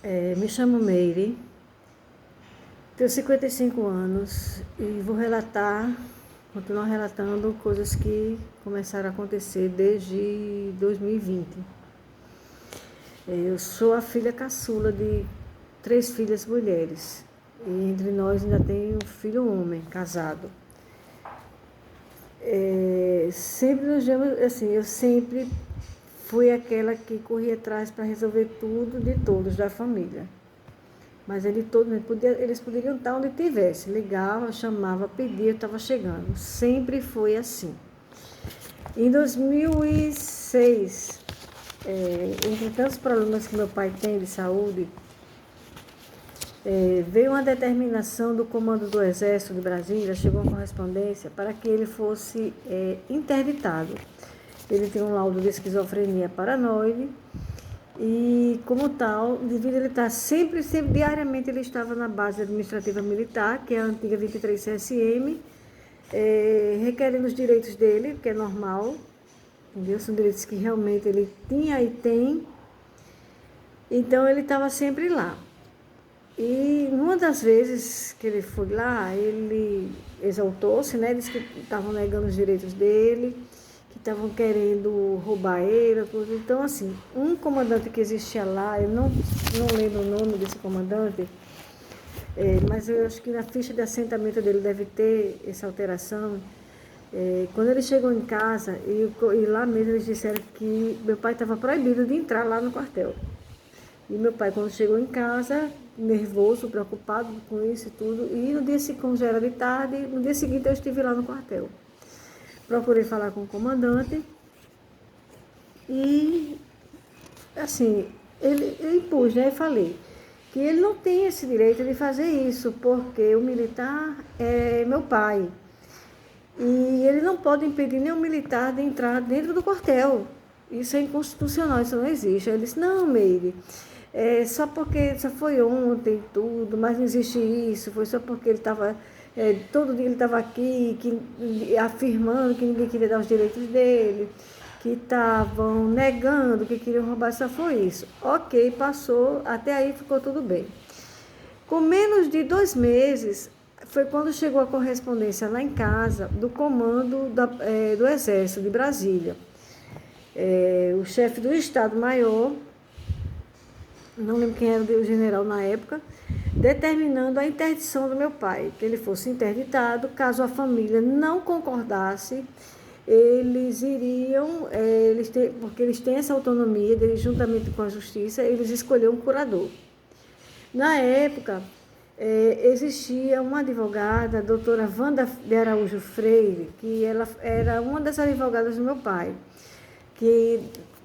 Me chamo Meire, tenho 55 anos e vou continuar relatando coisas que começaram a acontecer desde 2020. Eu sou a filha caçula de 3 filhas mulheres e entre nós ainda tem um filho homem, casado. Sempre nos vemos, assim, eu sempre fui aquela que corria atrás para resolver tudo de todos da família. Mas eles poderiam estar onde tivesse. Ligava, chamava, pedia, eu estava chegando. Sempre foi assim. Em 2006, entre tantos problemas que meu pai tem de saúde, veio uma determinação do Comando do Exército de Brasília, chegou uma correspondência para que ele fosse interditado. Ele tem um laudo de esquizofrenia paranoide e, como tal, devido a ele estar sempre, diariamente ele estava na base administrativa militar, que é a antiga 23 CSM, requerendo os direitos dele, que é normal, entendeu? São direitos que realmente ele tinha e tem. Então ele estava sempre lá. E uma das vezes que ele foi lá, ele exaltou-se, né? Disse que estavam negando os direitos dele, que estavam querendo roubar ele, tudo. Então, assim, um comandante que existia lá, eu não lembro o nome desse comandante, mas eu acho que na ficha de assentamento dele deve ter essa alteração. Quando ele chegou em casa, e lá mesmo eles disseram que meu pai estava proibido de entrar lá no quartel. E meu pai, quando chegou em casa, nervoso, preocupado com isso e tudo, e no dia seguinte, como já era de tarde, no dia seguinte eu estive lá no quartel. Procurei falar com o comandante e, assim, ele impus, né? Eu falei que ele não tem esse direito de fazer isso, porque o militar é meu pai. E ele não pode impedir nenhum militar de entrar dentro do quartel. Isso é inconstitucional, isso não existe. Aí ele disse, não, Meire, só porque só foi ontem tudo, mas não existe isso, foi só porque ele estava, todo dia ele estava aqui, afirmando que ninguém queria dar os direitos dele, que estavam negando, que queriam roubar, só foi isso. Ok, passou, até aí ficou tudo bem. Com menos de 2 meses, foi quando chegou a correspondência lá em casa do comando do Exército de Brasília. O chefe do Estado-Maior, não lembro quem era o general na época, determinando a interdição do meu pai, que ele fosse interditado, caso a família não concordasse, eles iriam, porque eles têm essa autonomia, juntamente com a justiça, eles escolheram um curador. Na época, existia uma advogada, a doutora Wanda de Araújo Freire, que ela era uma das advogadas do meu pai, que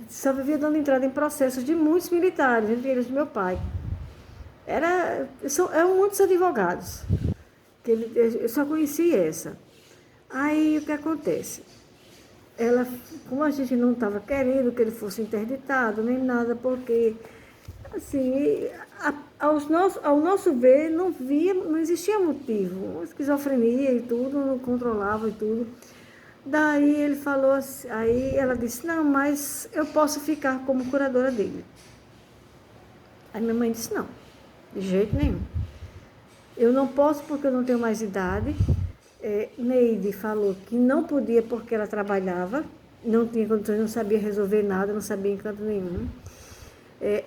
só vivia dando entrada em processos de muitos militares, entre eles do meu pai. Eram muitos advogados, eu só conheci essa. Aí o que acontece? Ela, como a gente não estava querendo que ele fosse interditado, nem nada, porque, assim, ao nosso ver, não existia motivo. Esquizofrenia e tudo, não controlava e tudo. Daí ele falou assim, aí ela disse, não, mas eu posso ficar como curadora dele. Aí minha mãe disse, não, de jeito nenhum. Eu não posso porque eu não tenho mais idade. Neide falou que não podia porque ela trabalhava, não tinha condições, não sabia resolver nada, não sabia encanto nenhum.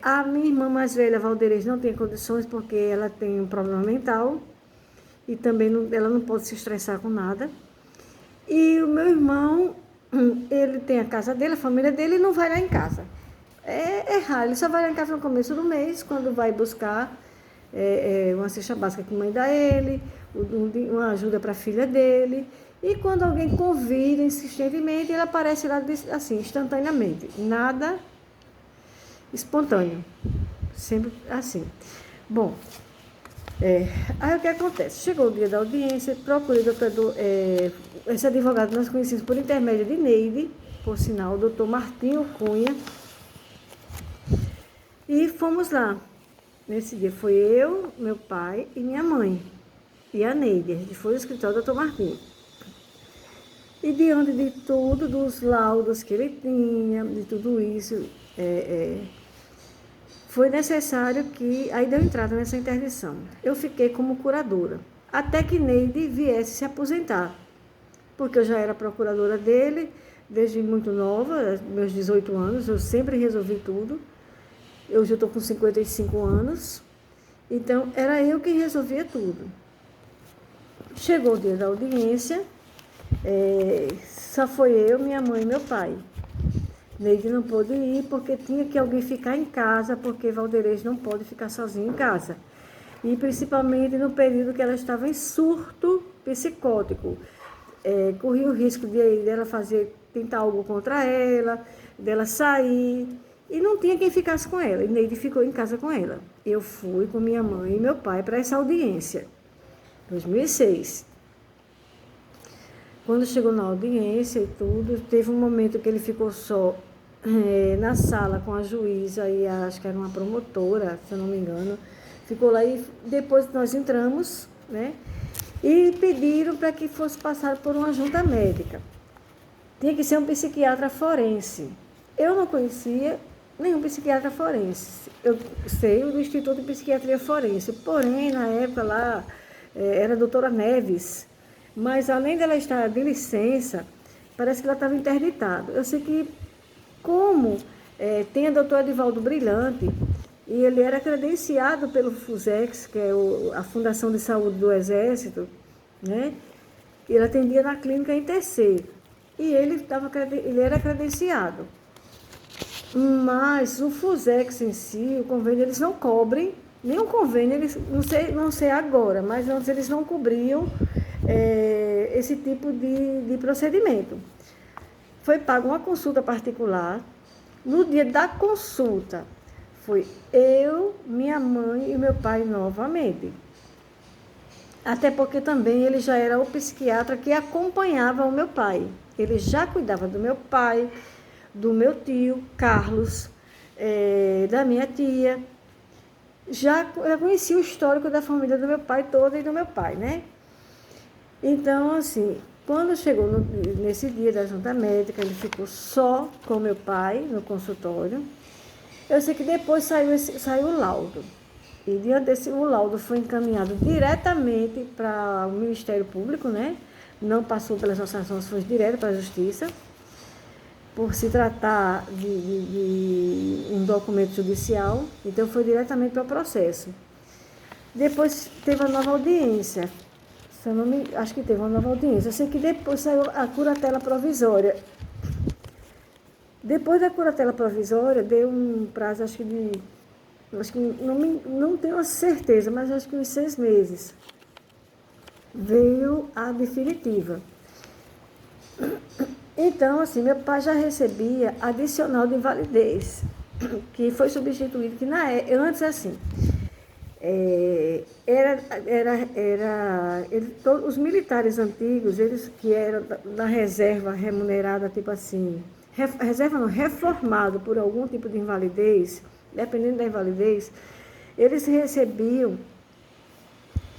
A minha irmã mais velha, Valderez, não tem condições porque ela tem um problema mental e também ela não pode se estressar com nada. E o meu irmão, ele tem a casa dele, a família dele, e não vai lá em casa. É raro, ele só vai lá em casa no começo do mês, quando vai buscar uma cesta básica que a mãe dá ele, uma ajuda para a filha dele. E quando alguém convida insistentemente, ele aparece lá assim, instantaneamente. Nada espontâneo. Sempre assim. Bom, aí o que acontece? Chegou o dia da audiência, procurei o doutor, esse advogado nós conhecemos por intermédio de Neide, por sinal, o doutor Martinho Cunha, e fomos lá. Nesse dia foi eu, meu pai e minha mãe, e a Neide. A gente foi ao escritório do doutor Martinho. E diante de tudo, dos laudos que ele tinha, de tudo isso, foi necessário que, aí deu entrada nessa interdição. Eu fiquei como curadora, até que Neide viesse se aposentar, porque eu já era procuradora dele, desde muito nova, meus 18 anos, eu sempre resolvi tudo. Eu já estou com 55 anos, então era eu quem resolvia tudo. Chegou o dia da audiência, só foi eu, minha mãe e meu pai. Neide não pôde ir porque tinha que alguém ficar em casa, porque Valderez não pode ficar sozinho em casa. E principalmente no período que ela estava em surto psicótico. Corria o risco dela tentar algo contra ela, dela sair, e não tinha quem ficasse com ela. E Neide ficou em casa com ela. Eu fui com minha mãe e meu pai para essa audiência, 2006. Quando chegou na audiência e tudo, teve um momento que ele ficou só na sala com a juíza e acho que era uma promotora, se eu não me engano. Ficou lá e depois nós entramos, né? E pediram para que fosse passado por uma junta médica. Tinha que ser um psiquiatra forense. Eu não conhecia nenhum psiquiatra forense. Eu sei do Instituto de Psiquiatria Forense, porém, na época lá, era a doutora Neves, mas além dela estar de licença, parece que ela estava interditada. Eu sei que, como tem a doutora Edivaldo Brilhante, e ele era credenciado pelo FUSEX, que é a Fundação de Saúde do Exército, né? Ele atendia na clínica em TC, e ele era credenciado. Mas o FUSEX em si, o convênio, eles não cobrem, nenhum convênio, eles, não sei agora, mas antes eles não cobriam esse tipo de procedimento. Foi paga uma consulta particular. No dia da consulta, foi eu, minha mãe e meu pai novamente. Até porque também ele já era o psiquiatra que acompanhava o meu pai. Ele já cuidava do meu pai, do meu tio, Carlos, da minha tia. Já conhecia o histórico da família do meu pai toda e do meu pai, né? Então, assim, quando chegou nesse dia da junta médica, ele ficou só com meu pai no consultório. Eu sei que depois saiu o laudo. E diante desse, o laudo foi encaminhado diretamente para o Ministério Público, né? Não passou pelas associações, foi direto para a Justiça, por se tratar de um documento judicial, então foi diretamente para o processo. Depois teve a nova audiência. Acho que teve uma nova audiência. Eu sei que depois saiu a curatela provisória. Depois da curatela provisória, deu um prazo, acho que não tenho a certeza, mas acho que uns 6 meses. Veio a definitiva. Então, assim, meu pai já recebia adicional de invalidez, que foi substituído, que antes, assim, todos os militares antigos, eles que eram da reserva remunerada, tipo assim, reserva não, reformado por algum tipo de invalidez, dependendo da invalidez, eles recebiam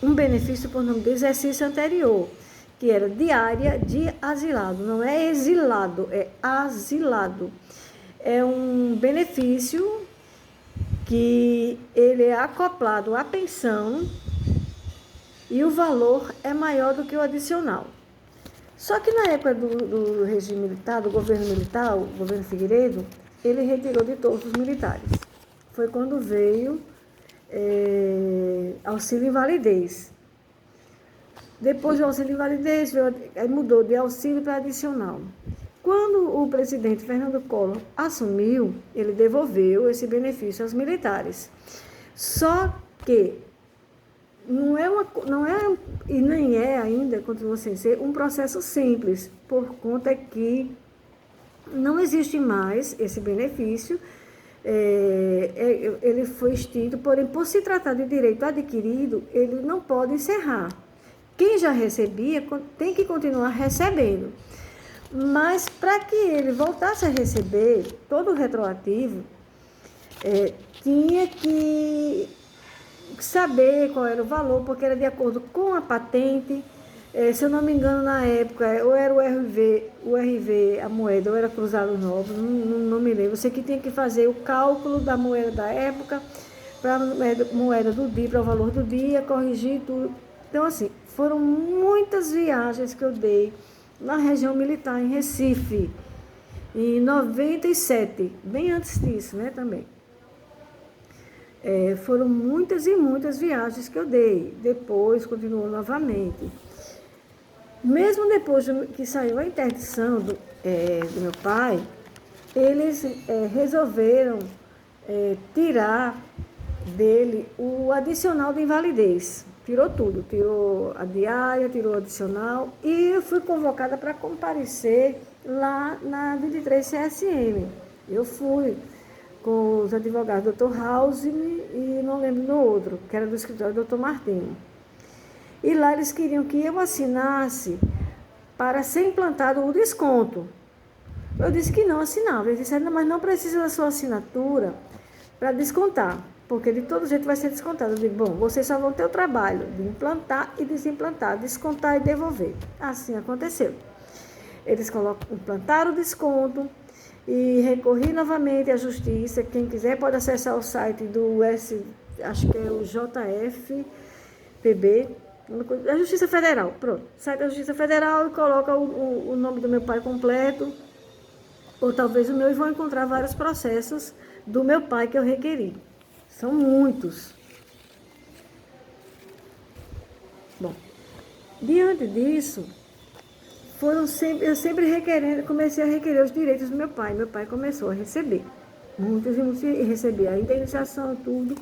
um benefício por nome de exercício anterior, que era diária de asilado, não é exilado, é asilado. É um benefício que ele é acoplado à pensão e o valor é maior do que o adicional. Só que na época do regime militar, do governo militar, o governo Figueiredo, ele retirou de todos os militares. Foi quando veio auxílio invalidez. Depois do auxílio invalidez, mudou de auxílio para adicional. Quando o presidente Fernando Collor assumiu, ele devolveu esse benefício aos militares. Só que não é e nem é ainda, continua sem ser, um processo simples, por conta que não existe mais esse benefício, ele foi extinto, porém, por se tratar de direito adquirido, ele não pode encerrar. Quem já recebia tem que continuar recebendo. Mas para que ele voltasse a receber todo o retroativo, tinha que saber qual era o valor, porque era de acordo com a patente Se eu não me engano, na época, ou era o RV, a moeda, ou era Cruzados Novos, não me lembro. Eu sei que tinha que fazer o cálculo da moeda da época, para a moeda do dia, para o valor do dia, corrigir tudo. Então, assim, foram muitas viagens que eu dei na região militar, em Recife, em 97, bem antes disso, né, também. Foram muitas e muitas viagens que eu dei. Depois, continuou novamente. Mesmo depois que saiu a interdição do meu pai, eles resolveram tirar dele o adicional de invalidez. Tirou tudo, tirou a diária, tirou o adicional, e eu fui convocada para comparecer lá na 23 CSM. Eu fui com os advogados Dr. Hausmann e não lembro do outro, que era do escritório do Dr. Martinho. E lá eles queriam que eu assinasse para ser implantado o desconto. Eu disse que não assinava. Eles disseram, mas não precisa da sua assinatura para descontar, porque de todo jeito vai ser descontado. Eu digo, bom, vocês só vão ter o trabalho de implantar e desimplantar, descontar e devolver. Assim aconteceu. Eles implantaram o desconto e recorri novamente à justiça. Quem quiser pode acessar o site do acho que é o JFPB, a Justiça Federal, pronto, sai da Justiça Federal e coloca o nome do meu pai completo, ou talvez o meu, e vão encontrar vários processos do meu pai que eu requeri. São muitos. Bom, diante disso, eu sempre comecei a requerer os direitos do meu pai. Meu pai começou a receber muitos e muitos, e receber a indenização, tudo.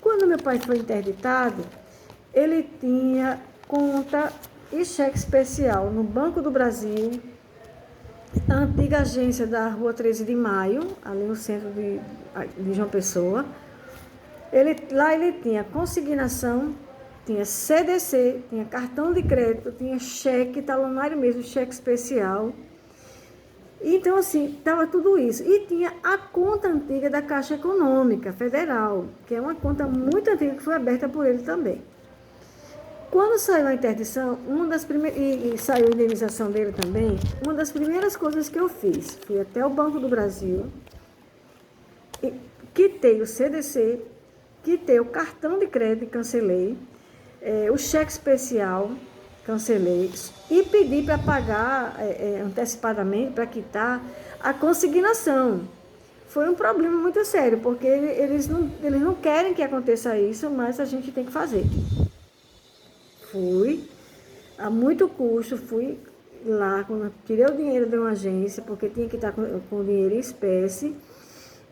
Quando meu pai foi interditado, ele tinha conta e cheque especial no Banco do Brasil, a antiga agência da Rua 13 de Maio, ali no centro de João Pessoa. Lá ele tinha consignação, tinha CDC, tinha cartão de crédito, tinha cheque talonário mesmo, cheque especial. Então, assim, estava tudo isso. E tinha a conta antiga da Caixa Econômica Federal, que é uma conta muito antiga que foi aberta por ele também. Quando saiu a interdição, e saiu a indenização dele também, uma das primeiras coisas que eu fiz, fui até o Banco do Brasil, quitei o CDC, quitei o cartão de crédito e cancelei, o cheque especial, cancelei, e pedi para pagar antecipadamente, para quitar a consignação. Foi um problema muito sério, porque eles não querem que aconteça isso, mas a gente tem que fazer. Fui, a muito custo, fui lá, tirei o dinheiro de uma agência, porque tinha que estar com o dinheiro em espécie,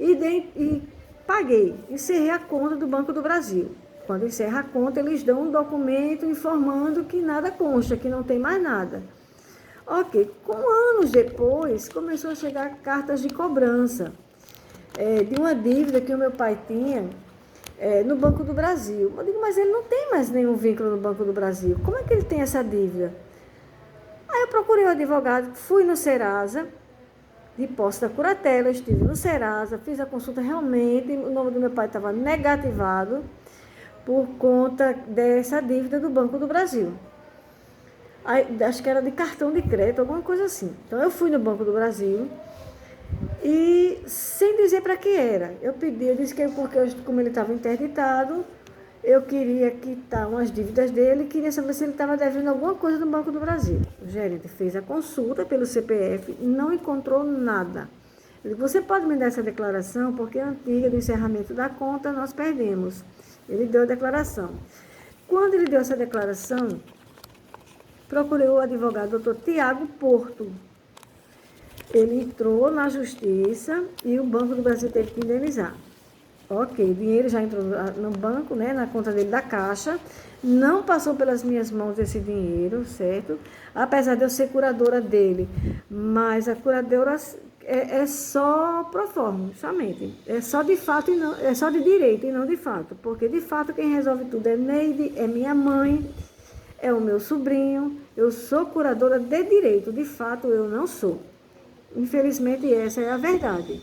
e paguei, encerrei a conta do Banco do Brasil. Quando encerra a conta, eles dão um documento informando que nada consta, que não tem mais nada. Ok, anos depois, começou a chegar cartas de cobrança de uma dívida que o meu pai tinha no Banco do Brasil. Eu digo, mas ele não tem mais nenhum vínculo no Banco do Brasil. Como é que ele tem essa dívida? Aí eu procurei o advogado, fui no Serasa, de posse da curatela, eu estive no Serasa, fiz a consulta, realmente, o nome do meu pai estava negativado por conta dessa dívida do Banco do Brasil. Aí, acho que era de cartão de crédito, alguma coisa assim. Então eu fui no Banco do Brasil, e sem dizer para que era, eu disse que porque como ele estava interditado, eu queria quitar umas dívidas dele, queria saber se ele estava devendo alguma coisa no Banco do Brasil. O gerente fez a consulta pelo CPF e não encontrou nada. Ele disse, você pode me dar essa declaração, porque a antiga do encerramento da conta nós perdemos. Ele deu a declaração. Quando ele deu essa declaração, procurei o advogado Dr. Tiago Porto. Ele entrou na justiça e o Banco do Brasil teve que indenizar. Ok, o dinheiro já entrou no banco, né, na conta dele da Caixa, não passou pelas minhas mãos esse dinheiro, certo? Apesar de eu ser curadora dele, mas a curadora é só pro forma, somente. É só de fato e não, é só de direito e não de fato, porque de fato quem resolve tudo é Neide, é minha mãe, é o meu sobrinho. Eu sou curadora de direito, de fato eu não sou. Infelizmente, essa é a verdade.